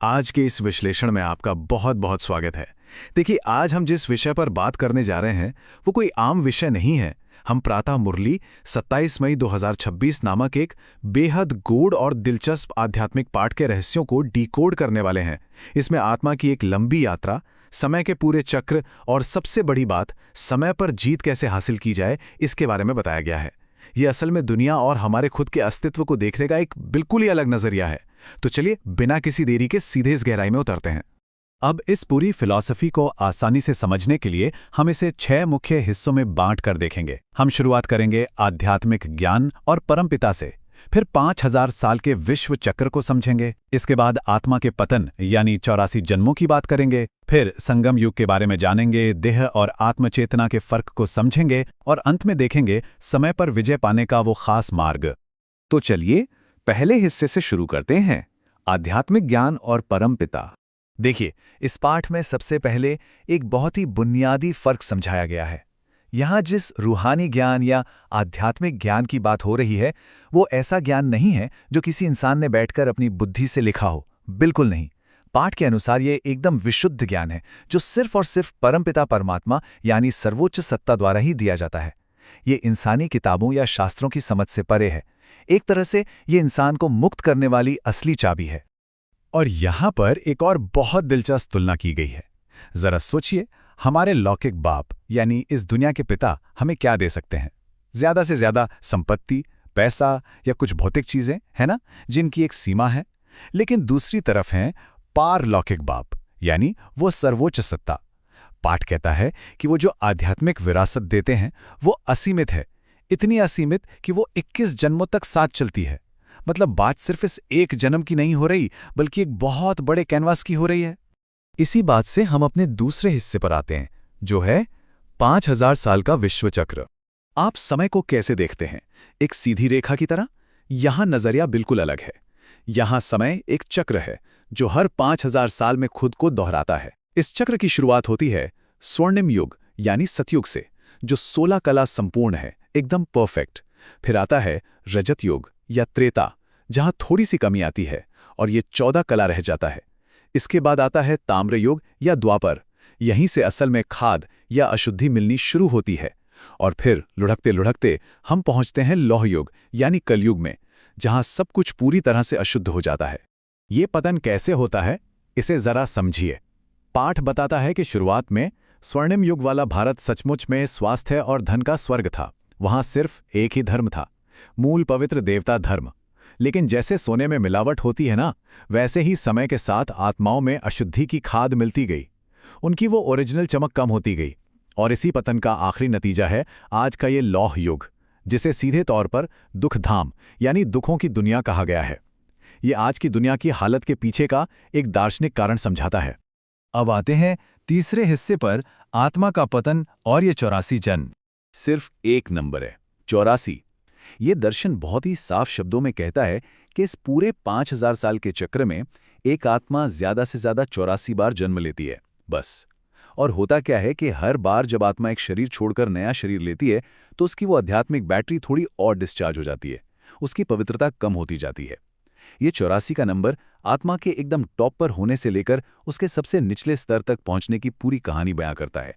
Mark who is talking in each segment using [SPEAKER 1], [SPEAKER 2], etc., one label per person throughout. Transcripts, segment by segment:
[SPEAKER 1] आज के इस विश्लेषण में आपका बहुत बहुत स्वागत है। देखिए, आज हम जिस विषय पर बात करने जा रहे हैं वो कोई आम विषय नहीं है। हम प्रातः मुरली 27 मई 2026 नामक एक बेहद गूढ़ और दिलचस्प आध्यात्मिक पाठ के रहस्यों को डिकोड करने वाले हैं। इसमें आत्मा की एक लंबी यात्रा, समय के पूरे चक्र और सबसे बड़ी बात, समय पर जीत कैसे हासिल की जाए, इसके बारे में बताया गया है। ये असल में दुनिया और हमारे खुद के अस्तित्व को देखने का एक बिल्कुल ही अलग नजरिया है। तो चलिए बिना किसी देरी के सीधे इस गहराई में उतरते हैं। अब इस पूरी फिलॉसफी को आसानी से समझने के लिए हम इसे 6 मुख्य हिस्सों में बांट कर देखेंगे। हम शुरुआत करेंगे आध्यात्मिक ज्ञान और परमपिता से, फिर 5000 साल के विश्व चक्र को समझेंगे। इसके बाद आत्मा के पतन यानी 84 जन्मों की बात करेंगे। फिर संगम युग के बारे में जानेंगे, देह और आत्मचेतना के फर्क को समझेंगे और अंत में देखेंगे समय पर विजय पाने का वो खास मार्ग।
[SPEAKER 2] तो चलिए पहले हिस्से से शुरू करते हैं, आध्यात्मिक ज्ञान और परमपिता।
[SPEAKER 3] देखिए, इस पाठ में सबसे पहले एक बहुत ही बुनियादी फर्क समझाया गया है। यहाँ जिस रूहानी ज्ञान या आध्यात्मिक ज्ञान की बात हो रही है, वो ऐसा ज्ञान नहीं है जो किसी इंसान ने बैठकर अपनी बुद्धि से लिखा हो। बिल्कुल नहीं। पाठ के अनुसार ये एकदम विशुद्ध ज्ञान है जो सिर्फ और सिर्फ परमपिता परमात्मा यानी सर्वोच्च सत्ता द्वारा ही दिया जाता है। ये इंसानी किताबों या शास्त्रों की समझ से परे है। एक तरह से ये इंसान को मुक्त करने वाली असली चाबी है।
[SPEAKER 2] और यहाँ पर एक और बहुत दिलचस्प तुलना की गई है। जरा सोचिए, हमारे लौकिक बाप यानी इस दुनिया के पिता हमें क्या दे सकते हैं? ज्यादा से ज्यादा संपत्ति, पैसा या कुछ भौतिक चीजें, है ना, जिनकी एक सीमा है। लेकिन दूसरी तरफ हैं पारलौकिक बाप यानी वो सर्वोच्च सत्ता। पाठ कहता है कि वो जो आध्यात्मिक विरासत देते हैं वो असीमित है, इतनी असीमित कि वो 21 जन्मों तक साथ चलती है। मतलब बात सिर्फ इस एक जन्म की नहीं हो रही, बल्कि एक बहुत बड़े कैनवास की हो रही है।
[SPEAKER 3] इसी बात से हम अपने दूसरे हिस्से पर आते हैं, जो है 5000 साल का विश्व चक्र।
[SPEAKER 2] आप समय को कैसे देखते हैं? एक सीधी रेखा की तरह? यहाँ नजरिया बिल्कुल अलग है। यहाँ समय एक चक्र है जो हर 5000 साल में खुद को दोहराता है। इस चक्र की शुरुआत होती है स्वर्णिम युग यानी सतयुग से, जो 16 कला संपूर्ण है, एकदम परफेक्ट। फिर आता है रजत युग या त्रेता, जहां थोड़ी सी कमी आती है और ये 14 कला रह जाता है। इसके बाद आता है ताम्र युग या द्वापर। यहीं से असल में खाद या अशुद्धि मिलनी शुरू होती है। और फिर लुढ़कते लुढ़कते हम पहुंचते हैं लौह युग यानी कलयुग में, जहां सब कुछ पूरी तरह से अशुद्ध हो जाता है। ये पतन कैसे होता है, इसे जरा समझिए। पाठ बताता है कि शुरुआत में स्वर्णिम युग वाला भारत सचमुच में स्वास्थ्य और धन का स्वर्ग था। वहां सिर्फ एक ही धर्म था, मूल पवित्र देवता धर्म। लेकिन जैसे सोने में मिलावट होती है ना, वैसे ही समय के साथ आत्माओं में अशुद्धि की खाद मिलती गई। उनकी वो ओरिजिनल चमक कम होती गई। और इसी पतन का आखिरी नतीजा है आज का ये लौह युग, जिसे सीधे तौर पर दुखधाम यानी दुखों की दुनिया कहा गया है। ये आज की दुनिया की हालत के पीछे का एक दार्शनिक कारण समझाता है।
[SPEAKER 3] अब आते हैं तीसरे हिस्से पर, आत्मा का पतन और ये 84 जन्म।
[SPEAKER 2] सिर्फ एक नंबर है, 84। ये दर्शन बहुत ही साफ शब्दों में कहता है कि इस पूरे 5000 साल के चक्र में एक आत्मा ज्यादा से ज्यादा 84 बार जन्म लेती है, बस। और होता क्या है कि हर बार जब आत्मा एक शरीर छोड़कर नया शरीर लेती है तो उसकी वो आध्यात्मिक बैटरी थोड़ी और डिस्चार्ज हो जाती है, उसकी पवित्रता कम होती जाती है। ये 84 का नंबर आत्मा के एकदम टॉप पर होने से लेकर उसके सबसे निचले स्तर तक पहुंचने की पूरी कहानी बयां करता है।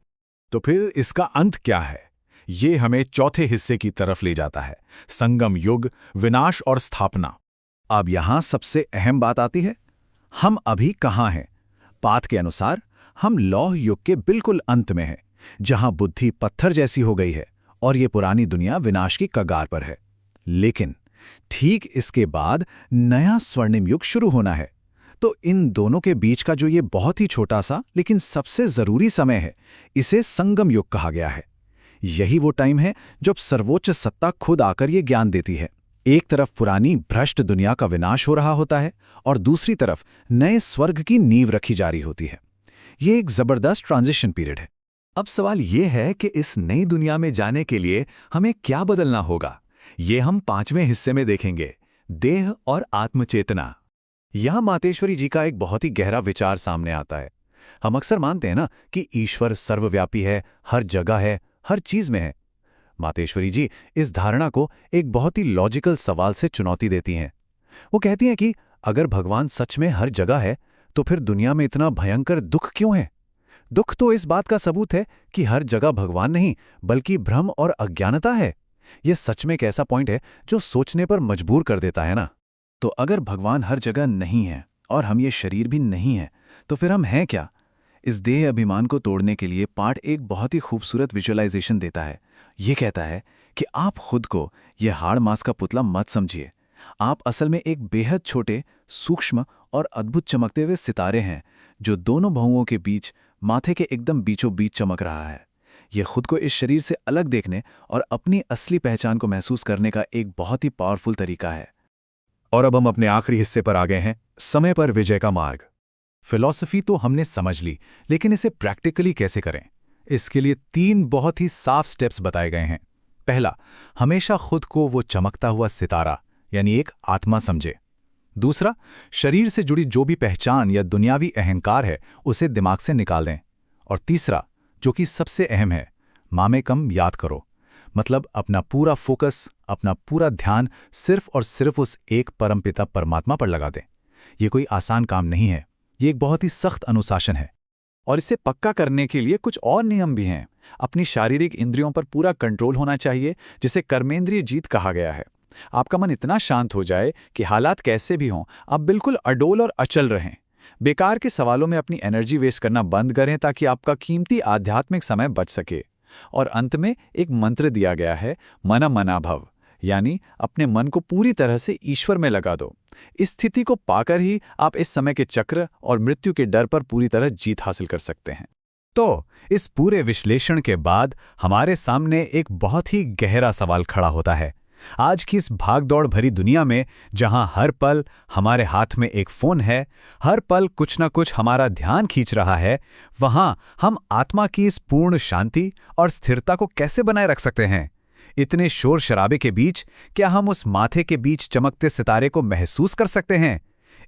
[SPEAKER 1] तो फिर इसका अंत क्या है? ये हमें चौथे हिस्से की तरफ ले जाता है, संगम युग, विनाश और स्थापना।
[SPEAKER 2] अब यहां सबसे अहम बात आती है, हम अभी कहां हैं? पाठ के अनुसार हम लौह युग के बिल्कुल अंत में हैं, जहां बुद्धि पत्थर जैसी हो गई है और ये पुरानी दुनिया विनाश की कगार पर है। लेकिन ठीक इसके बाद नया स्वर्णिम युग शुरू होना है। तो इन दोनों के बीच का जो ये बहुत ही छोटा सा लेकिन सबसे जरूरी समय है, इसे संगम युग कहा गया है। यही वो टाइम है जब सर्वोच्च सत्ता खुद आकर ये ज्ञान देती है। एक तरफ पुरानी भ्रष्ट दुनिया का विनाश हो रहा होता है और दूसरी तरफ नए स्वर्ग की नींव रखी जा रही होती है। ये एक जबरदस्त ट्रांजिशन पीरियड है।
[SPEAKER 3] अब सवाल ये है कि इस नई दुनिया में जाने के लिए हमें क्या बदलना होगा। ये हम 5वें हिस्से में देखेंगे, देह और आत्मचेतना।
[SPEAKER 2] यहां मातेश्वरी जी का एक बहुत ही गहरा विचार सामने आता है। हम अक्सर मानते हैं ना कि ईश्वर सर्वव्यापी है, हर जगह है, हर चीज में है। मातेश्वरी जी इस धारणा को एक बहुत ही लॉजिकल सवाल से चुनौती देती हैं। वो कहती हैं कि अगर भगवान सच में हर जगह है तो फिर दुनिया में इतना भयंकर दुख क्यों है? दुख तो इस बात का सबूत है कि हर जगह भगवान नहीं बल्कि भ्रम और अज्ञानता है। यह सच में एक ऐसा पॉइंट है जो सोचने पर मजबूर कर देता है ना।
[SPEAKER 1] तो अगर भगवान हर जगह नहीं है और हम ये शरीर भी नहीं है, तो फिर हम हैं क्या? इस देह अभिमान को तोड़ने के लिए पाठ एक बहुत ही खूबसूरत विजुअलाइजेशन देता है। ये कहता है कि आप खुद को यह हाड़ मांस का पुतला मत समझिए। आप असल में एक बेहद छोटे, सूक्ष्म और अद्भुत चमकते हुए सितारे हैं जो दोनों भौंओं के बीच माथे के एकदम बीचों बीच चमक रहा है। यह खुद को इस शरीर से अलग देखने और अपनी असली पहचान को महसूस करने का एक बहुत ही पावरफुल तरीका है।
[SPEAKER 2] और अब हम अपने आखिरी हिस्से पर आ गए हैं, समय पर विजय का मार्ग। फिलॉसफी तो हमने समझ ली, लेकिन इसे प्रैक्टिकली कैसे करें? इसके लिए 3 बहुत ही साफ स्टेप्स बताए गए हैं। पहला, हमेशा खुद को वो चमकता हुआ सितारा यानी एक आत्मा समझे। दूसरा, शरीर से जुड़ी जो भी पहचान या दुनियावी अहंकार है उसे दिमाग से निकाल दें। और तीसरा, जो कि सबसे अहम है, मामे कम याद करो। मतलब अपना पूरा फोकस, अपना पूरा ध्यान सिर्फ और सिर्फ उस एक परमपिता परमात्मा पर लगा दें। ये कोई आसान काम नहीं है, ये एक बहुत ही सख्त अनुशासन है। और इसे पक्का करने के लिए कुछ और नियम भी हैं। अपनी शारीरिक इंद्रियों पर पूरा कंट्रोल होना चाहिए, जिसे कर्मेंद्रिय जीत कहा गया है। आपका मन इतना शांत हो जाए कि हालात कैसे भी हों, आप बिल्कुल अडोल और अचल रहें। बेकार के सवालों में अपनी एनर्जी वेस्ट करना बंद करें ताकि आपका कीमती आध्यात्मिक समय बच सके। और अंत में एक मंत्र दिया गया है, मना मना भव, यानी अपने मन को पूरी तरह से ईश्वर में लगा दो। इस स्थिति को पाकर ही आप इस समय के चक्र और मृत्यु के डर पर पूरी तरह जीत हासिल कर सकते हैं।
[SPEAKER 3] तो इस पूरे विश्लेषण के बाद हमारे सामने एक बहुत ही गहरा सवाल खड़ा होता है। आज की इस भागदौड़ भरी दुनिया में, जहां हर पल हमारे हाथ में एक फोन है, हर पल कुछ न कुछ हमारा ध्यान खींच रहा है, वहां हम आत्मा की इस पूर्ण शांति और स्थिरता को कैसे बनाए रख सकते हैं? इतने शोर शराबे के बीच क्या हम उस माथे के बीच चमकते सितारे को महसूस कर सकते हैं?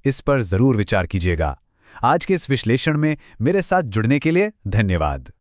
[SPEAKER 3] इस पर जरूर विचार कीजिएगा। आज के इस विश्लेषण में मेरे साथ जुड़ने के लिए धन्यवाद।